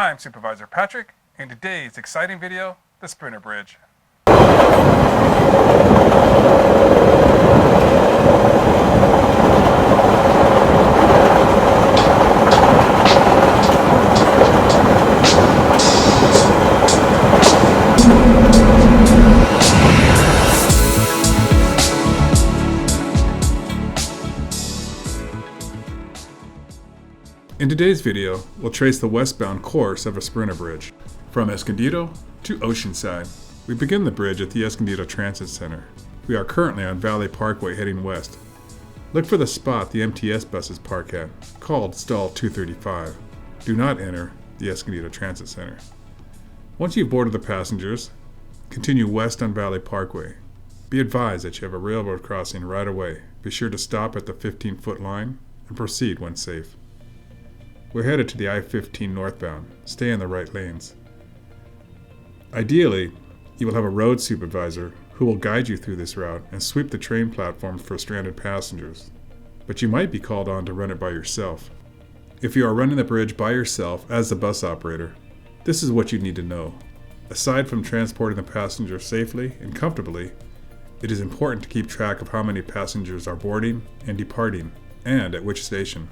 I'm Supervisor Patrick. In today's exciting video, the Sprinter Bridge. In today's video, we'll trace the westbound course of a Sprinter Bridge. From Escondido to Oceanside. We begin the bridge at the Escondido Transit Center. We are currently on Valley Parkway heading west. Look for the spot the MTS buses park at, called Stall 235. Do not enter the Escondido Transit Center. Once you've boarded the passengers, continue west on Valley Parkway. Be advised that you have a railroad crossing right away. Be sure to stop at the 15-foot line and proceed when safe. We're headed to the I-15 northbound. Stay in the right lanes. Ideally, you will have a road supervisor who will guide you through this route and sweep the train platforms for stranded passengers. But you might be called on to run it by yourself. If you are running the bridge by yourself as the bus operator, this is what you need to know. Aside from transporting the passengers safely and comfortably, it is important to keep track of how many passengers are boarding and departing, and at which station,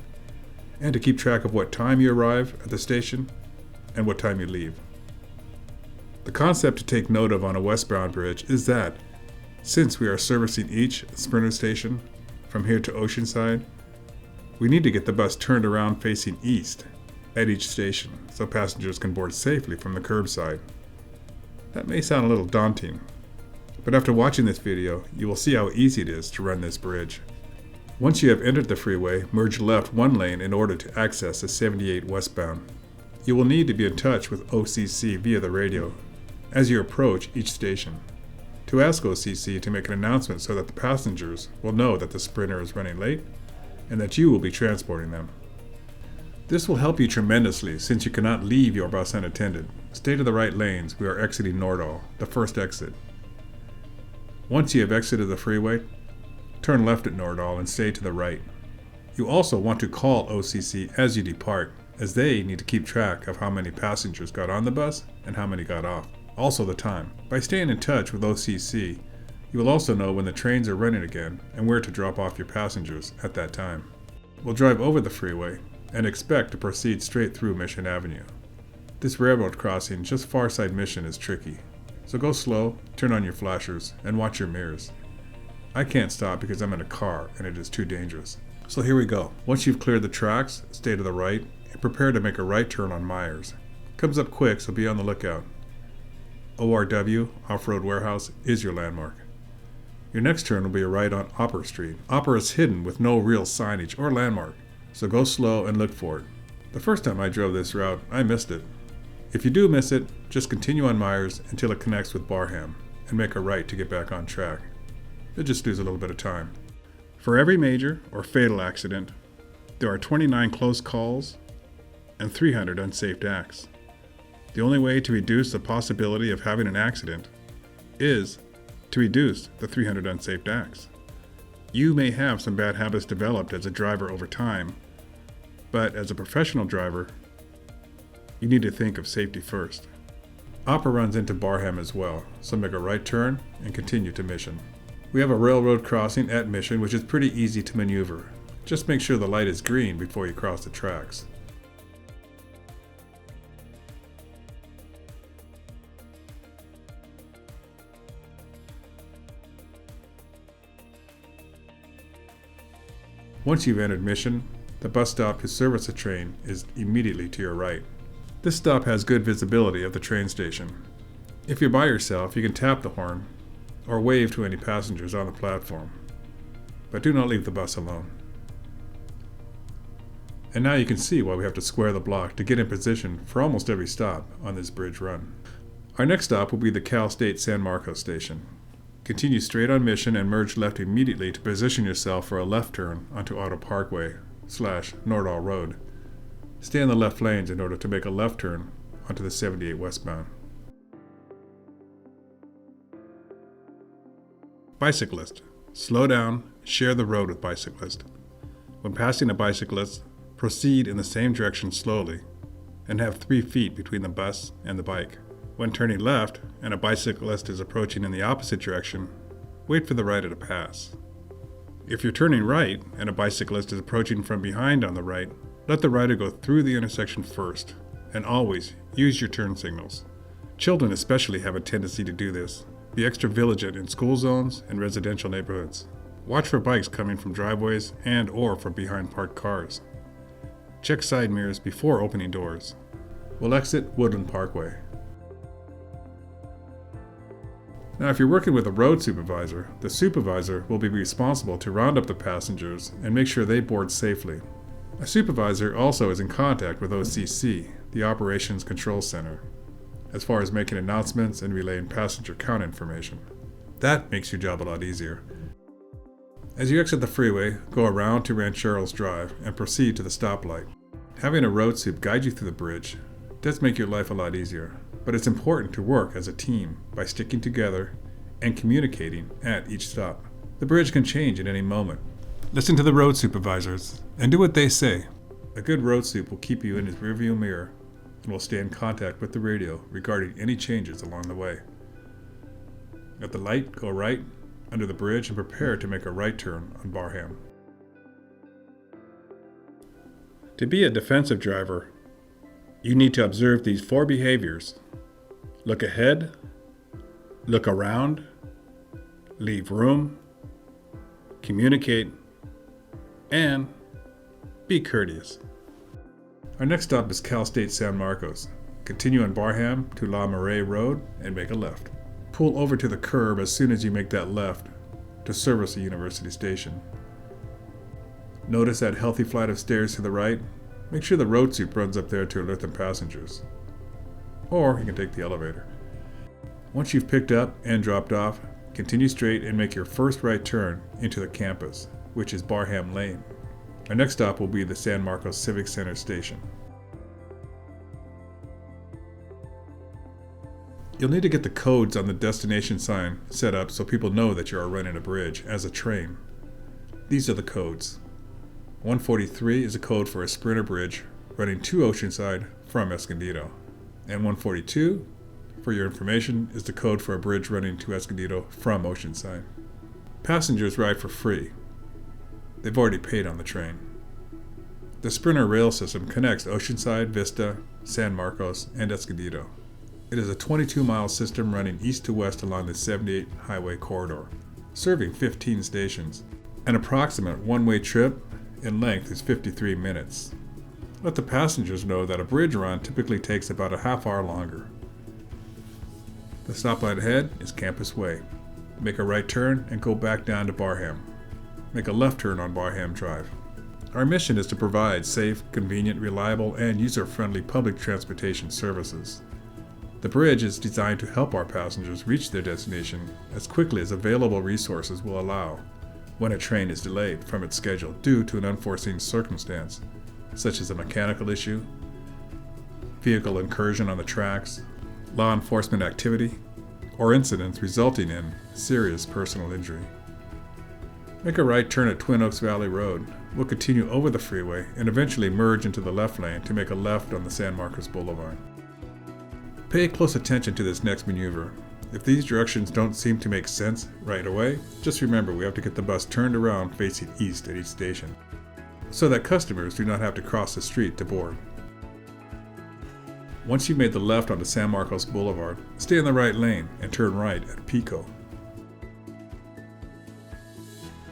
and to keep track of what time you arrive at the station and what time you leave. The concept to take note of on a westbound bridge is that, since we are servicing each Sprinter station from here to Oceanside, we need to get the bus turned around facing east at each station so passengers can board safely from the curbside. That may sound a little daunting, but after watching this video, you will see how easy it is to run this bridge. Once you have entered the freeway, merge left one lane in order to access the 78 westbound. You will need to be in touch with OCC via the radio as you approach each station. To ask OCC to make an announcement so that the passengers will know that the Sprinter is running late and that you will be transporting them. This will help you tremendously since you cannot leave your bus unattended. Stay to the right lanes. We are exiting Nordal, the first exit. Once you have exited the freeway, turn left at Nordal and stay to the right. You also want to call OCC as you depart, as they need to keep track of how many passengers got on the bus and how many got off. Also the time. By staying in touch with OCC, you will also know when the trains are running again and where to drop off your passengers at that time. We'll drive over the freeway and expect to proceed straight through Mission Avenue. This railroad crossing just far side Mission is tricky, so go slow, turn on your flashers, and watch your mirrors. I can't stop because I'm in a car and it is too dangerous. So here we go. Once you've cleared the tracks, stay to the right and prepare to make a right turn on Myers. Comes up quick, so be on the lookout. ORW, Off-Road Warehouse, is your landmark. Your next turn will be a right on Opera Street. Opera is hidden with no real signage or landmark, so go slow and look for it. The first time I drove this route, I missed it. If you do miss it, just continue on Myers until it connects with Barham and make a right to get back on track. You'll just lose a little bit of time. For every major or fatal accident, there are 29 close calls and 300 unsafe acts. The only way to reduce the possibility of having an accident is to reduce the 300 unsafe acts. You may have some bad habits developed as a driver over time, but as a professional driver, you need to think of safety first. Opera runs into Barham as well, so make a right turn and continue to Mission. We have a railroad crossing at Mission, which is pretty easy to maneuver. Just make sure the light is green before you cross the tracks. Once you've entered Mission, the bus stop to service the train is immediately to your right. This stop has good visibility of the train station. If you're by yourself, you can tap the horn or wave to any passengers on the platform, but do not leave the bus alone. And now you can see why we have to square the block to get in position for almost every stop on this bridge run. Our next stop will be the Cal State San Marcos station. Continue straight on Mission and merge left immediately to position yourself for a left turn onto Auto Parkway / Nordal Road. Stay in the left lanes in order to make a left turn onto the 78 westbound. Bicyclist. Slow down, share the road with bicyclist. When passing a bicyclist, proceed in the same direction slowly. and have 3 feet between the bus and the bike. When turning left and a bicyclist is approaching in the opposite direction, wait for the rider to pass. If you're turning right and a bicyclist is approaching from behind on the right, let the rider go through the intersection first, and always use your turn signals. Children especially have a tendency to do this. Be extra vigilant in school zones and residential neighborhoods. Watch for bikes coming from driveways and/or from behind parked cars. Check side mirrors before opening doors. We'll exit Woodland Parkway. Now, if you're working with a road supervisor, the supervisor will be responsible to round up the passengers and make sure they board safely. A supervisor also is in contact with OCC, the Operations Control Center, as far as making announcements and relaying passenger count information. That makes your job a lot easier. As you exit the freeway, go around to Rancheros Drive and proceed to the stoplight. Having a road sup guide you through the bridge does make your life a lot easier, but it's important to work as a team by sticking together and communicating at each stop. The bridge can change at any moment. Listen to the road supervisors and do what they say. A good road sup will keep you in his rearview mirror and will stay in contact with the radio regarding any changes along the way. At the light, go right under the bridge and prepare to make a right turn on Barham. To be a defensive driver, you need to observe these 4 behaviors. Look ahead, look around, leave room, communicate, and be courteous. Our next stop is Cal State San Marcos. Continue on Barham to La Marais Road and make a left. Pull over to the curb as soon as you make that left to service the University Station. Notice that healthy flight of stairs to the right. Make sure the road sup runs up there to alert the passengers. Or you can take the elevator. Once you've picked up and dropped off, continue straight and make your first right turn into the campus, which is Barham Lane. Our next stop will be the San Marcos Civic Center station. You'll need to get the codes on the destination sign set up so people know that you are running a bridge as a train. These are the codes. 143 is a code for a sprinter bridge running to Oceanside from Escondido. And 142, for your information, is the code for a bridge running to Escondido from Oceanside. Passengers ride for free. They've already paid on the train. The Sprinter rail system connects Oceanside, Vista, San Marcos, and Escondido. It is a 22-mile system running east to west along the 78 highway corridor, serving 15 stations. An approximate one-way trip in length is 53 minutes. Let the passengers know that a bridge run typically takes about a half hour longer. The stoplight ahead is Campus Way. Make a right turn and go back down to Barham. Make a left turn on Barham Drive. Our mission is to provide safe, convenient, reliable, and user-friendly public transportation services. The bridge is designed to help our passengers reach their destination as quickly as available resources will allow when a train is delayed from its schedule due to an unforeseen circumstance, such as a mechanical issue, vehicle incursion on the tracks, law enforcement activity, or incidents resulting in serious personal injury. Make a right turn at Twin Oaks Valley Road. We'll continue over the freeway and eventually merge into the left lane to make a left on the San Marcos Boulevard. Pay close attention to this next maneuver. If these directions don't seem to make sense right away, just remember we have to get the bus turned around facing east at each station, so that customers do not have to cross the street to board. Once you've made the left onto San Marcos Boulevard, stay in the right lane and turn right at Pico.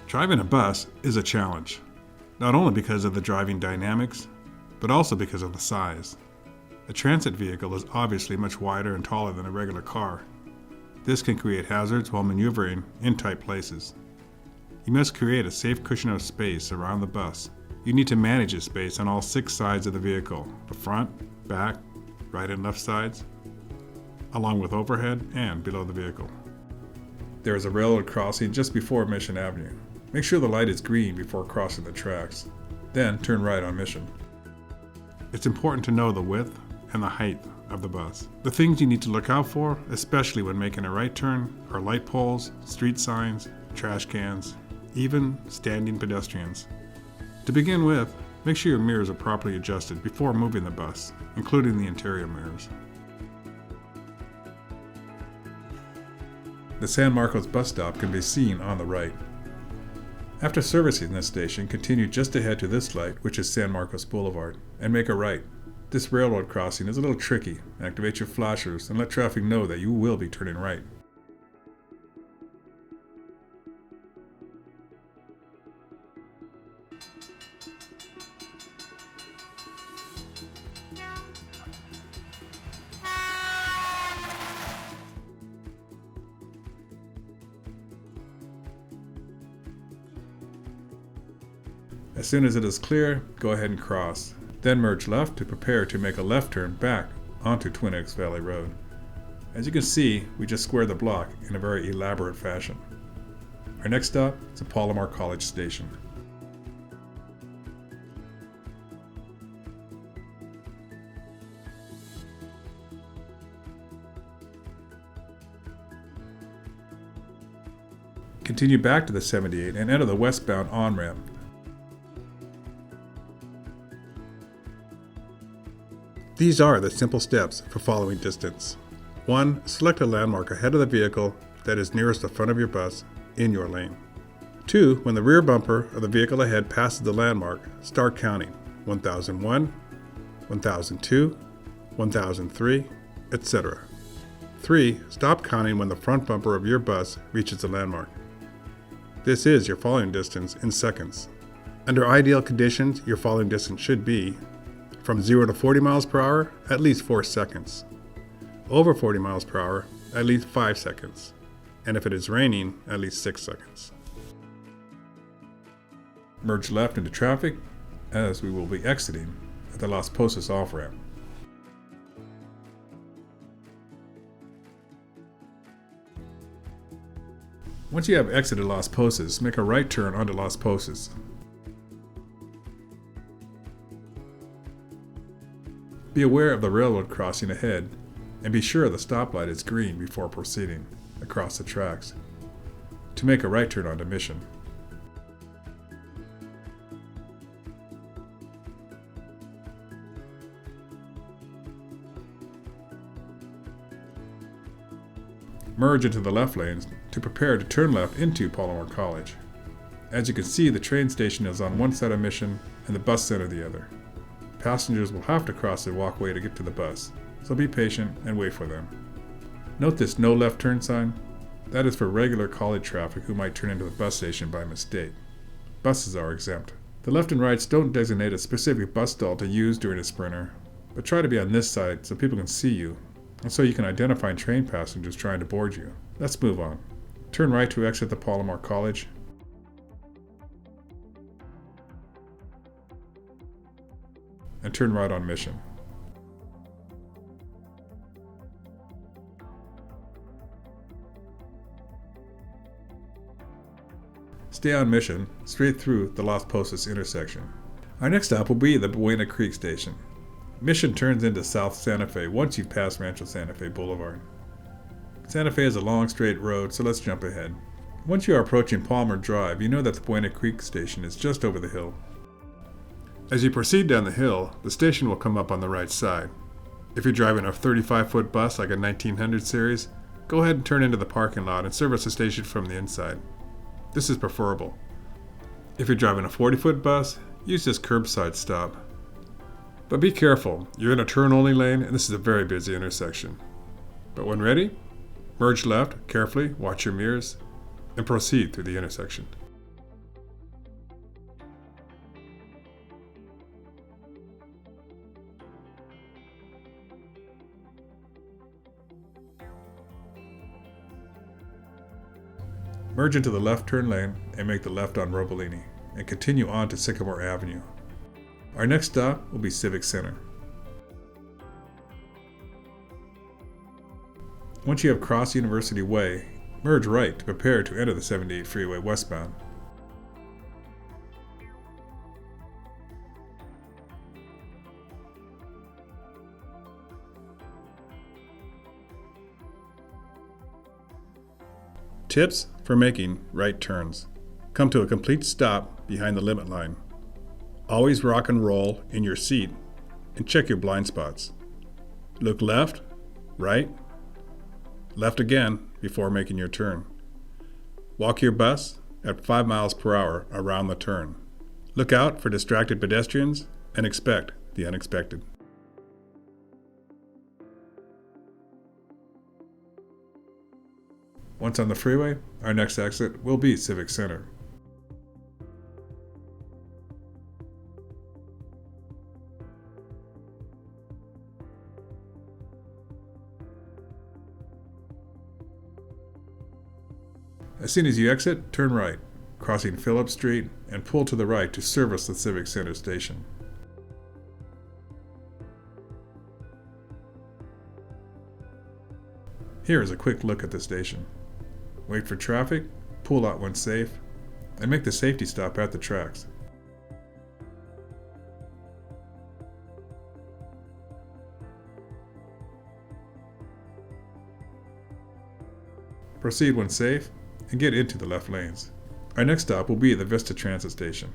Driving a bus is a challenge, not only because of the driving dynamics, but also because of the size. A transit vehicle is obviously much wider and taller than a regular car. This can create hazards while maneuvering in tight places. You must create a safe cushion of space around the bus. You need to manage this space on all 6 sides of the vehicle, the front, back, right and left sides, along with overhead and below the vehicle. There is a railroad crossing just before Mission Avenue. Make sure the light is green before crossing the tracks. Then turn right on Mission. It's important to know the width and the height of the bus. The things you need to look out for, especially when making a right turn, are light poles, street signs, trash cans, even standing pedestrians. To begin with, Make sure your mirrors are properly adjusted before moving the bus, including the interior mirrors. The San Marcos bus stop can be seen on the right. After servicing this station, continue just ahead to this light, which is San Marcos Boulevard, and make a right. This railroad crossing is a little tricky. Activate your flashers and let traffic know that you will be turning right. As soon as it is clear, go ahead and cross. Then merge left to prepare to make a left turn back onto Twin Oaks Valley Road. As you can see, we just squared the block in a very elaborate fashion. Our next stop is Palomar College Station. Continue back to the 78 and enter the westbound on-ramp. These are the simple steps for following distance. 1. Select a landmark ahead of the vehicle that is nearest the front of your bus in your lane. 2. When the rear bumper of the vehicle ahead passes the landmark, start counting 1001, 1002, 1003, etc. 3. Stop counting when the front bumper of your bus reaches the landmark. This is your following distance in seconds. Under ideal conditions, your following distance should be from 0 to 40 miles per hour, at least 4 seconds. Over 40 miles per hour, at least 5 seconds. And if it is raining, at least 6 seconds. Merge left into traffic, as we will be exiting at the Las Posas off-ramp. Once you have exited Las Posas, make a right turn onto Las Posas. Be aware of the railroad crossing ahead, and be sure the stoplight is green before proceeding across the tracks to make a right turn onto Mission. Merge into the left lanes to prepare to turn left into Palomar College. As you can see, the train station is on one side of Mission and the bus center the other. Passengers will have to cross the walkway to get to the bus, so be patient and wait for them. Note this no left turn sign. That is for regular college traffic who might turn into the bus station by mistake. Buses are exempt. The left and rights don't designate a specific bus stall to use during a sprinter, but try to be on this side so people can see you, and so you can identify train passengers trying to board you. Let's move on. Turn right to exit the Palomar College. And turn right on Mission. Stay on Mission, straight through the Las Posas intersection. Our next stop will be the Buena Creek Station. Mission turns into South Santa Fe once you've passed Rancho Santa Fe Boulevard. Santa Fe is a long straight road, so let's jump ahead. Once you are approaching Palmer Drive, you know that the Buena Creek Station is just over the hill. As you proceed down the hill, the station will come up on the right side. If you're driving a 35-foot bus like a 1900 series, go ahead and turn into the parking lot and service the station from the inside. This is preferable. If you're driving a 40-foot bus, use this curbside stop. But be careful, you're in a turn-only lane and this is a very busy intersection. But when ready, merge left carefully, watch your mirrors, and proceed through the intersection. Merge into the left turn lane and make the left on Robolini, and continue on to Sycamore Avenue. Our next stop will be Civic Center. Once you have crossed University Way, merge right to prepare to enter the 78 freeway westbound. Tips for making right turns. Come to a complete stop behind the limit line. Always rock and roll in your seat and check your blind spots. Look left, right, left again before making your turn. Walk your bus at 5 miles per hour around the turn. Look out for distracted pedestrians and expect the unexpected. Once on the freeway, our next exit will be Civic Center. As soon as you exit, turn right, crossing Phillips Street, and pull to the right to service the Civic Center station. Here is a quick look at the station. Wait for traffic, pull out when safe, and make the safety stop at the tracks. Proceed when safe, and get into the left lanes. Our next stop will be the Vista Transit Station.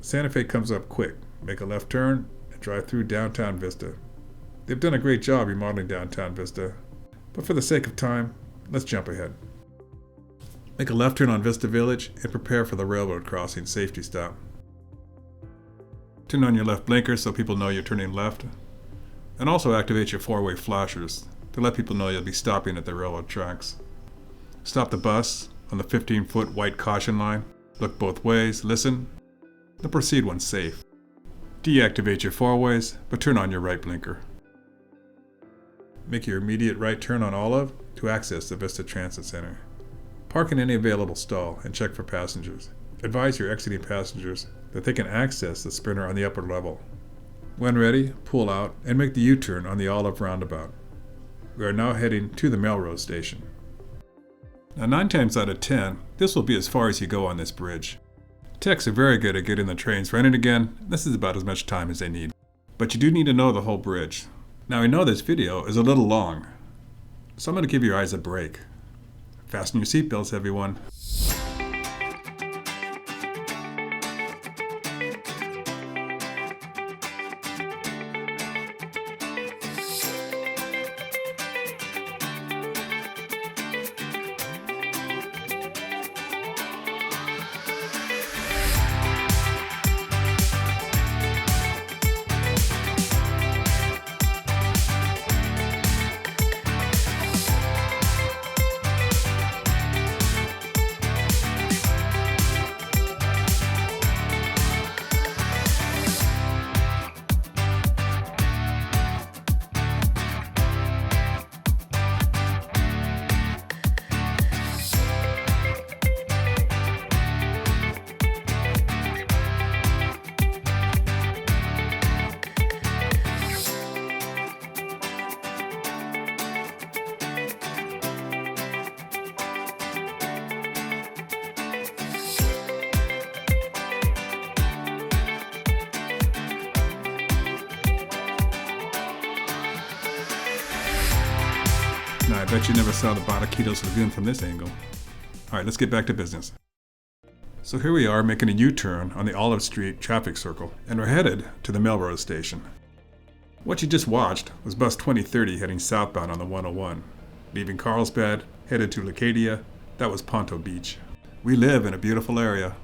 Santa Fe comes up quick. Make a left turn and drive through downtown Vista. They've done a great job remodeling downtown Vista, but for the sake of time, let's jump ahead. Make a left turn on Vista Village and prepare for the railroad crossing safety stop. Turn on your left blinker so people know you're turning left, and also activate your four-way flashers to let people know you'll be stopping at the railroad tracks. Stop the bus on the 15-foot white caution line, look both ways, listen, then proceed when safe. Deactivate your four-ways, but turn on your right blinker. Make your immediate right turn on Olive to access the Vista Transit Center. Park in any available stall and check for passengers. Advise your exiting passengers that they can access the Sprinter on the upper level. When ready, pull out and make the U-turn on the Olive roundabout. We are now heading to the Melrose station. Now 9 times out of 10, this will be as far as you go on this bridge. Techs are very good at getting the trains running again. This is about as much time as they need. But you do need to know the whole bridge. Now I know this video is a little long, so I'm going to give your eyes a break. Fasten your seatbelts, everyone. Now, I bet you never saw the Barranquitos Lagoon from this angle. Alright, let's get back to business. So here we are making a U-turn on the Olive Street traffic circle, and we're headed to the Melrose station. What you just watched was bus 2030 heading southbound on the 101. Leaving Carlsbad, headed to Leucadia, that was Ponto Beach. We live in a beautiful area,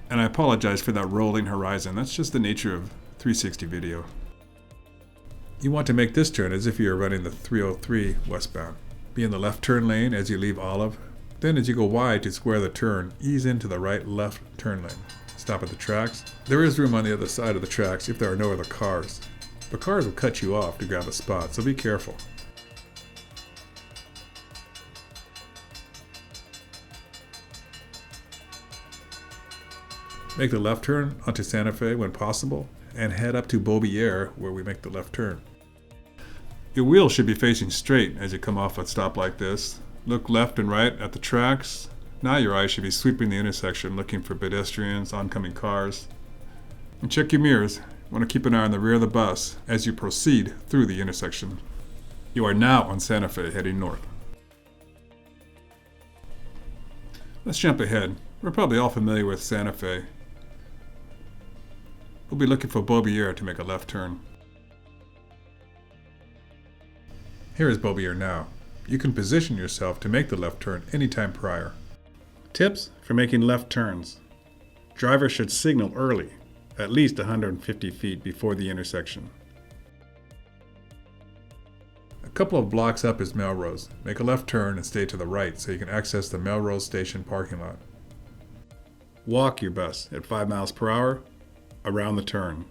and I apologize for that rolling horizon. That's just the nature of 360 video. You want to make this turn as if you are running the 303 westbound. Be in the left turn lane as you leave Olive. Then as you go wide to square the turn, ease into the right left turn lane. Stop at the tracks. There is room on the other side of the tracks if there are no other cars. But cars will cut you off to grab a spot, so be careful. Make the left turn onto Santa Fe when possible, and head up to Beaubier where we make the left turn. Your wheels should be facing straight as you come off a stop like this. Look left and right at the tracks. Now your eyes should be sweeping the intersection looking for pedestrians, oncoming cars. And check your mirrors. You want to keep an eye on the rear of the bus as you proceed through the intersection. You are now on Santa Fe heading north. Let's jump ahead. We're probably all familiar with Santa Fe. We'll be looking for Beaubier to make a left turn. Here is Beaubier now. You can position yourself to make the left turn anytime prior. Tips for making left turns. Driver should signal early, at least 150 feet before the intersection. A couple of blocks up is Melrose. Make a left turn and stay to the right so you can access the Melrose Station parking lot. Walk your bus at 5 miles per hour around the turn.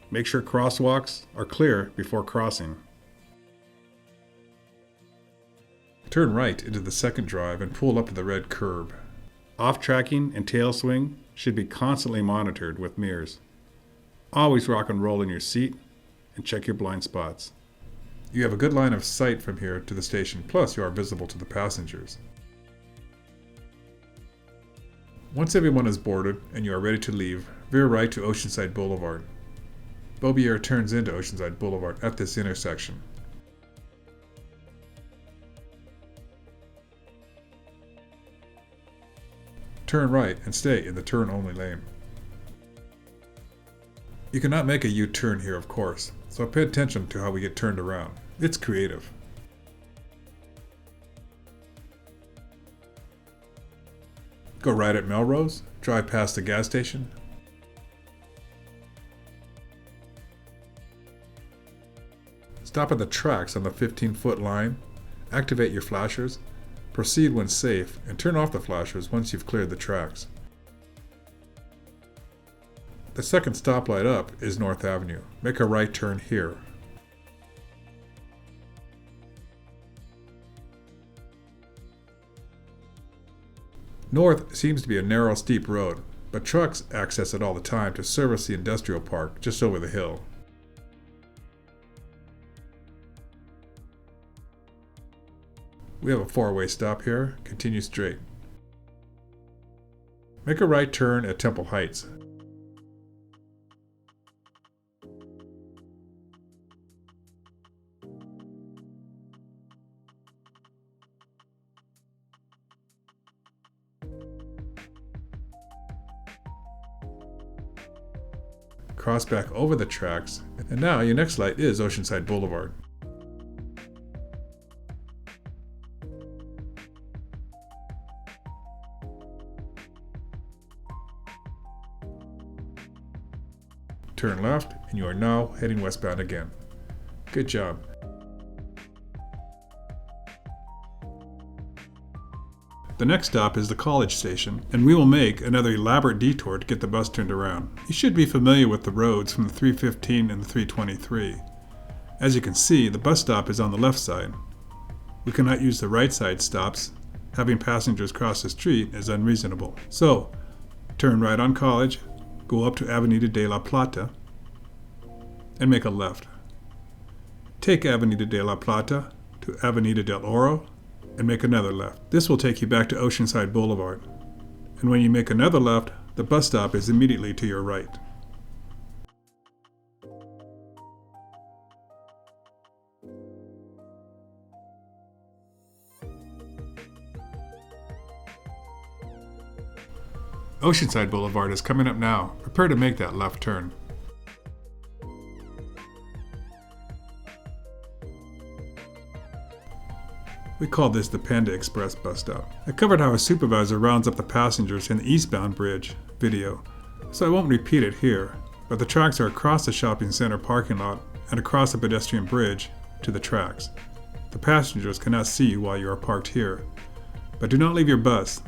Make sure crosswalks are clear before crossing. Turn right into the second drive and pull up to the red curb. Off-tracking and tail swing should be constantly monitored with mirrors. Always rock and roll in your seat and check your blind spots. You have a good line of sight from here to the station, plus you are visible to the passengers. Once everyone is boarded and you are ready to leave, veer right to Oceanside Boulevard. Beaubier turns into Oceanside Boulevard at this intersection. Turn right and stay in the turn-only lane. You cannot make a U-turn here, of course, so pay attention to how we get turned around. It's creative. Go right at Melrose, drive past the gas station. Stop at the tracks on the 15-foot line, activate your flashers, proceed when safe, and turn off the flashers once you've cleared the tracks. The second stoplight up is North Avenue. Make a right turn here. North seems to be a narrow, steep road, but trucks access it all the time to service the industrial park just over the hill. We have a four-way stop here. Continue straight. Make a right turn at Temple Heights. Cross back over the tracks, and now your next light is Oceanside Boulevard. Turn left, and you are now heading westbound again. Good job. The next stop is the College Station, and we will make another elaborate detour to get the bus turned around. You should be familiar with the roads from the 315 and the 323. As you can see, the bus stop is on the left side. We cannot use the right side stops. Having passengers cross the street is unreasonable. So, turn right on College, go up to Avenida de la Plata, and make a left. Take Avenida de la Plata to Avenida del Oro, and make another left. This will take you back to Oceanside Boulevard. And when you make another left, the bus stop is immediately to your right. Oceanside Boulevard is coming up now. Prepare to make that left turn. We call this the Panda Express bus stop. I covered how a supervisor rounds up the passengers in the eastbound bridge video, so I won't repeat it here, but the tracks are across the shopping center parking lot and across the pedestrian bridge to the tracks. The passengers cannot see you while you are parked here, but do not leave your bus.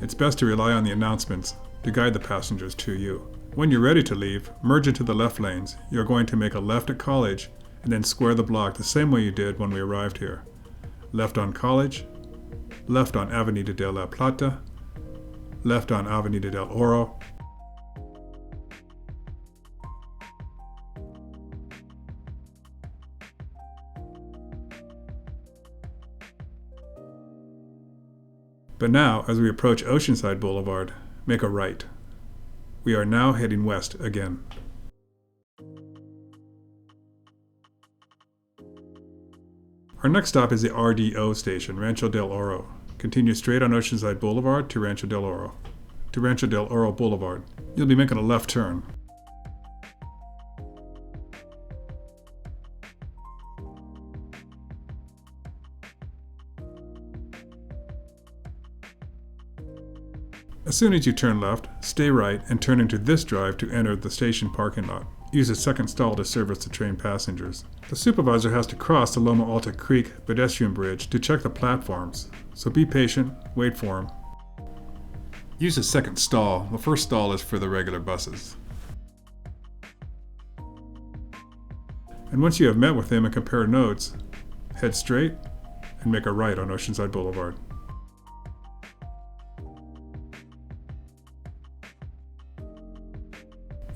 It's best to rely on the announcements to guide the passengers to you. When you're ready to leave, merge into the left lanes. You're going to make a left at College and then square the block the same way you did when we arrived here. Left on College, left on Avenida de la Plata, left on Avenida del Oro, but now, as we approach Oceanside Boulevard, make a right. We are now heading west again. Our next stop is the RDO station, Rancho del Oro. continue straight on Oceanside Boulevard to Rancho del Oro Boulevard. You'll be making a left turn. As soon as you turn left, stay right and turn into this drive to enter the station parking lot. Use a second stall to service the train passengers. The supervisor has to cross the Loma Alta Creek pedestrian bridge to check the platforms, so be patient, wait for him. Use a second stall. The first stall is for the regular buses. And once you have met with him and compared notes, head straight and make a right on Oceanside Boulevard.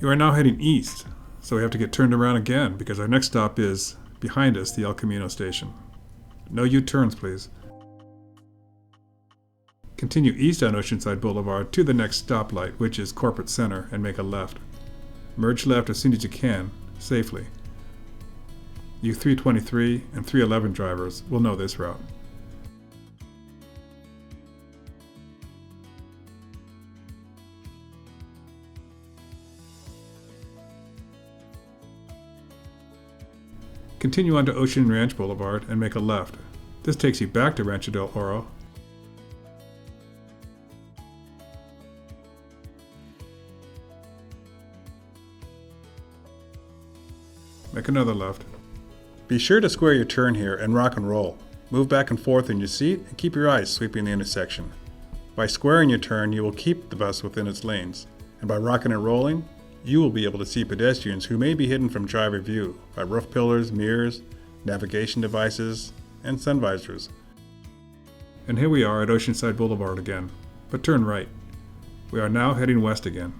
You are now heading east, so we have to get turned around again because our next stop is, behind us, the El Camino station. No U-turns, please. Continue east on Oceanside Boulevard to the next stoplight, which is Corporate Center, and make a left. Merge left as soon as you can, safely. You 323 and 311 drivers will know this route. Continue on to Ocean Ranch Boulevard and make a left. This takes you back to Rancho del Oro. Make another left. Be sure to square your turn here and rock and roll. Move back and forth in your seat and keep your eyes sweeping the intersection. By squaring your turn, you will keep the bus within its lanes, and by rocking and rolling, you will be able to see pedestrians who may be hidden from driver view by roof pillars, mirrors, navigation devices, and sun visors. And here we are at Oceanside Boulevard again, but turn right. We are now heading west again.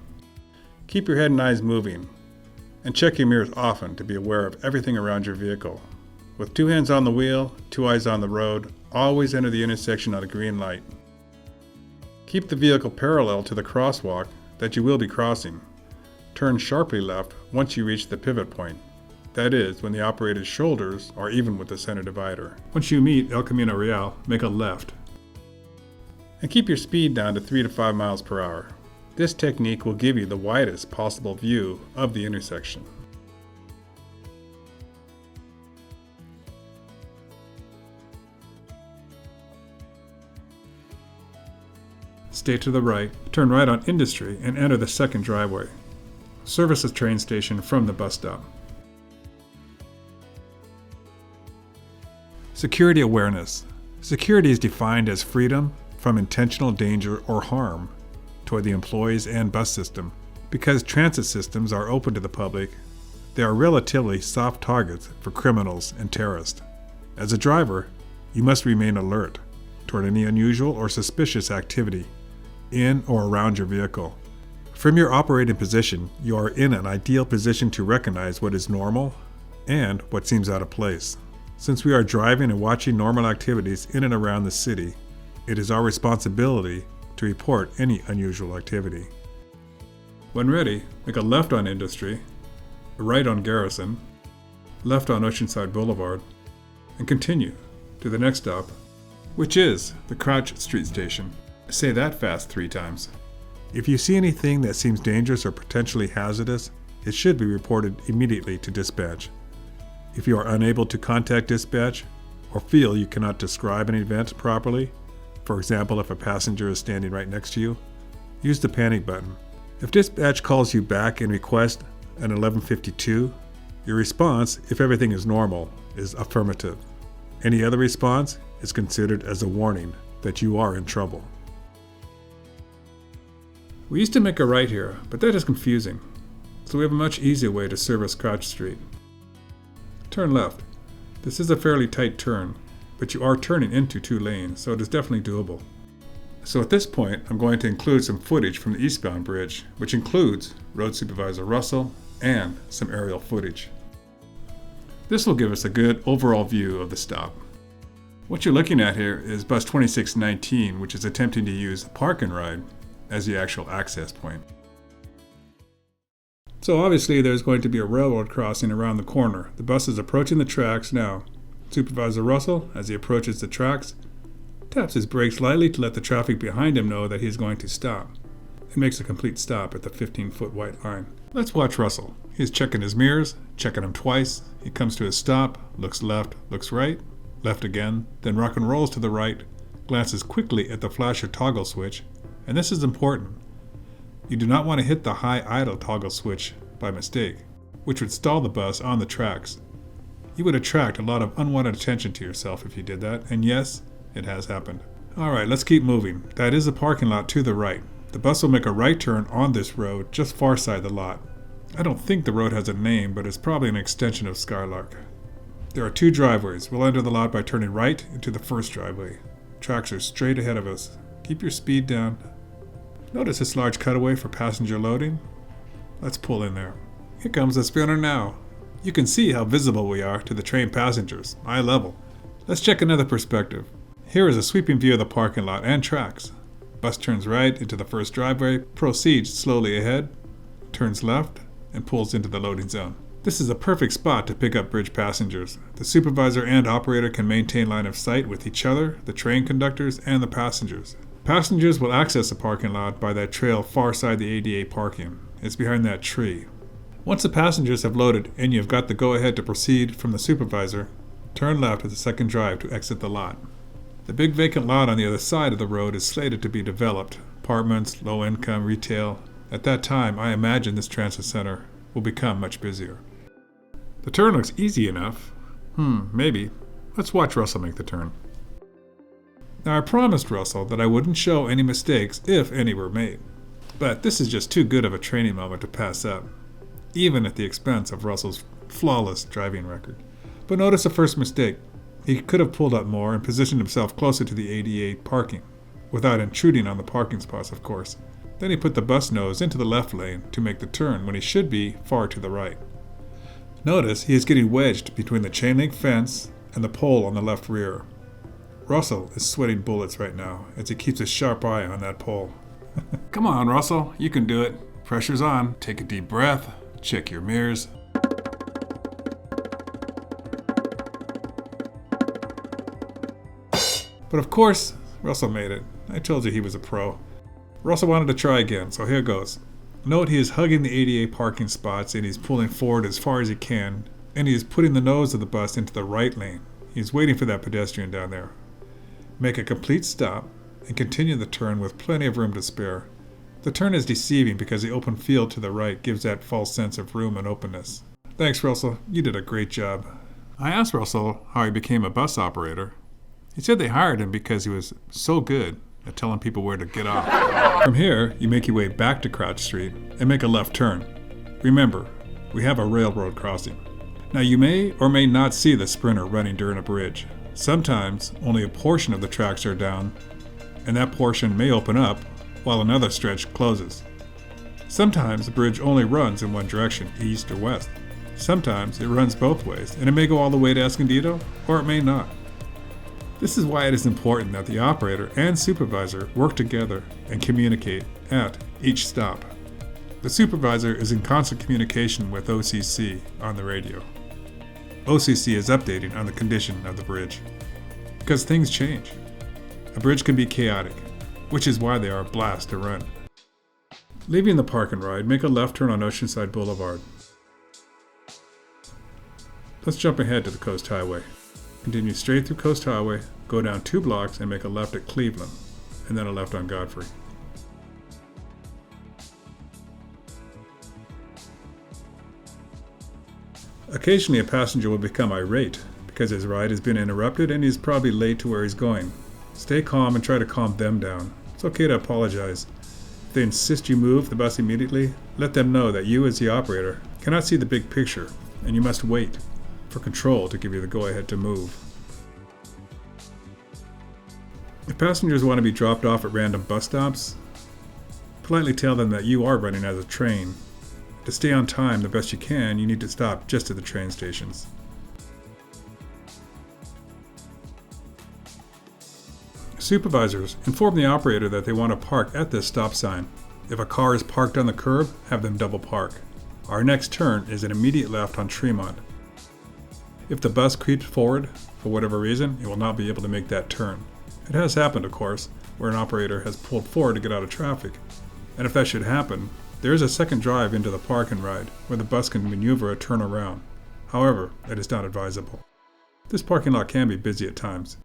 Keep your head and eyes moving, and check your mirrors often to be aware of everything around your vehicle. With 2 hands on the wheel, 2 eyes on the road, always enter the intersection on a green light. Keep the vehicle parallel to the crosswalk that you will be crossing. Turn sharply left once you reach the pivot point. That is, when the operator's shoulders are even with the center divider. Once you meet El Camino Real, make a left. And keep your speed down to 3 to 5 miles per hour. This technique will give you the widest possible view of the intersection. Stay to the right, turn right on Industry, and enter the second driveway. Service the train station from the bus stop. Security awareness. Security is defined as freedom from intentional danger or harm toward the employees and bus system. Because transit systems are open to the public, they are relatively soft targets for criminals and terrorists. As a driver, you must remain alert toward any unusual or suspicious activity in or around your vehicle. From your operating position, you are in an ideal position to recognize what is normal and what seems out of place. Since we are driving and watching normal activities in and around the city, it is our responsibility to report any unusual activity. When ready, make a left on Industry, a right on Garrison, left on Oceanside Boulevard, and continue to the next stop, which is the Crouch Street Station. Say that fast 3 times. If you see anything that seems dangerous or potentially hazardous, it should be reported immediately to dispatch. If you are unable to contact dispatch or feel you cannot describe an event properly, for example if a passenger is standing right next to you, use the panic button. If dispatch calls you back and requests an 1152, your response, if everything is normal, is affirmative. Any other response is considered as a warning that you are in trouble. We used to make a right here, but that is confusing, so we have a much easier way to service Crouch Street. Turn left. This is a fairly tight turn, but you are turning into 2 lanes, so it is definitely doable. So at this point, I'm going to include some footage from the eastbound bridge, which includes Road Supervisor Russell and some aerial footage. This will give us a good overall view of the stop. What you're looking at here is bus 2619, which is attempting to use the park and ride as the actual access point. So obviously there's going to be a railroad crossing around the corner. The bus is approaching the tracks now. Supervisor Russell, as he approaches the tracks, taps his brakes lightly to let the traffic behind him know that he is going to stop, and makes a complete stop at the 15-foot white line. Let's watch Russell. He's checking his mirrors, checking them twice. He comes to a stop, looks left, looks right, left again, then rock and rolls to the right, glances quickly at the flasher toggle switch, and this is important. You do not want to hit the high idle toggle switch by mistake, which would stall the bus on the tracks. You would attract a lot of unwanted attention to yourself if you did that, and yes, it has happened. Alright, let's keep moving. That is the parking lot to the right. The bus will make a right turn on this road just far side the lot. I don't think the road has a name, but it's probably an extension of Skylark. There are 2 driveways. We'll enter the lot by turning right into the first driveway. Tracks are straight ahead of us. Keep your speed down. Notice this large cutaway for passenger loading? Let's pull in there. Here comes the sprinter now. You can see how visible we are to the train passengers, eye level. Let's check another perspective. Here is a sweeping view of the parking lot and tracks. Bus turns right into the first driveway, proceeds slowly ahead, turns left, and pulls into the loading zone. This is a perfect spot to pick up bridge passengers. The supervisor and operator can maintain line of sight with each other, the train conductors, and the passengers. Passengers will access the parking lot by that trail far side the ADA parking. It's behind that tree. Once the passengers have loaded and you have got the go-ahead to proceed from the supervisor, turn left at the second drive to exit the lot. The big vacant lot on the other side of the road is slated to be developed. Apartments, low-income, retail. At that time, I imagine this transit center will become much busier. The turn looks easy enough. Maybe. Let's watch Russell make the turn. Now, I promised Russell that I wouldn't show any mistakes if any were made. But this is just too good of a training moment to pass up, even at the expense of Russell's flawless driving record. But notice the first mistake. He could have pulled up more and positioned himself closer to the ADA parking, without intruding on the parking spots, of course. Then he put the bus nose into the left lane to make the turn when he should be far to the right. Notice he is getting wedged between the chain link fence and the pole on the left rear. Russell is sweating bullets right now as he keeps a sharp eye on that pole. Come on, Russell, you can do it. Pressure's on. Take a deep breath. Check your mirrors. But of course, Russell made it. I told you he was a pro. Russell wanted to try again, so here goes. Note he is hugging the ADA parking spots and he's pulling forward as far as he can, and he is putting the nose of the bus into the right lane. He's waiting for that pedestrian down there. Make a complete stop and continue the turn with plenty of room to spare. The turn is deceiving because the open field to the right gives that false sense of room and openness. Thanks, Russell. You did a great job. I asked Russell how he became a bus operator. He said they hired him because he was so good at telling people where to get off. From here, you make your way back to Crouch Street and make a left turn. Remember, we have a railroad crossing. Now you may or may not see the Sprinter running during a bridge. Sometimes only a portion of the tracks are down, and that portion may open up while another stretch closes. Sometimes the bridge only runs in one direction, east or west. Sometimes it runs both ways, and it may go all the way to Escondido, or it may not. This is why it is important that the operator and supervisor work together and communicate at each stop. The supervisor is in constant communication with OCC on the radio. OCC is updating on the condition of the bridge. Because things change. A bridge can be chaotic, which is why they are a blast to run. Leaving the park and ride, make a left turn on Oceanside Boulevard. Let's jump ahead to the Coast Highway. Continue straight through Coast Highway, go down 2 blocks and make a left at Cleveland, and then a left on Godfrey. Occasionally a passenger will become irate because his ride has been interrupted and he's probably late to where he's going. Stay calm and try to calm them down. It's okay to apologize. If they insist you move the bus immediately, let them know that you as the operator cannot see the big picture and you must wait for control to give you the go-ahead to move. If passengers want to be dropped off at random bus stops, politely tell them that you are running as a train. To stay on time the best you can, you need to stop just at the train stations. Supervisors, inform the operator that they want to park at this stop sign. If a car is parked on the curb, have them double park. Our next turn is an immediate left on Tremont. If the bus creeps forward, for whatever reason, it will not be able to make that turn, It has happened, of course, where an operator has pulled forward to get out of traffic. And if that should happen, there is a second drive into the park and ride, where the bus can maneuver a turnaround. However, it is not advisable. This parking lot can be busy at times.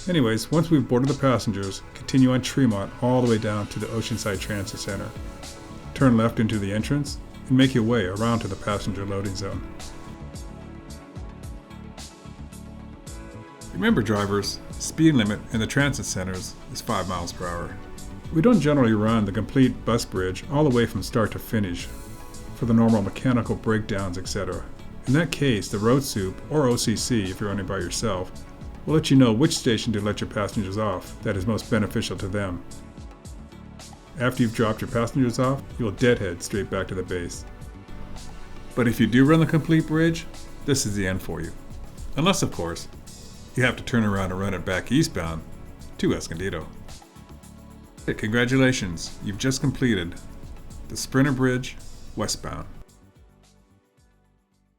Anyways, once we've boarded the passengers, continue on Tremont all the way down to the Oceanside Transit Center. Turn left into the entrance and make your way around to the passenger loading zone. Remember, drivers, speed limit in the transit centers is 5 miles per hour. We don't generally run the complete bus bridge all the way from start to finish for the normal mechanical breakdowns, etc. In that case, the road soup, or OCC if you're running by yourself, will let you know which station to let your passengers off that is most beneficial to them. After you've dropped your passengers off, you'll deadhead straight back to the base. But if you do run the complete bridge, this is the end for you. Unless, of course, you have to turn around and run it back eastbound to Escondido. Congratulations, you've just completed the Sprinter Bridge westbound.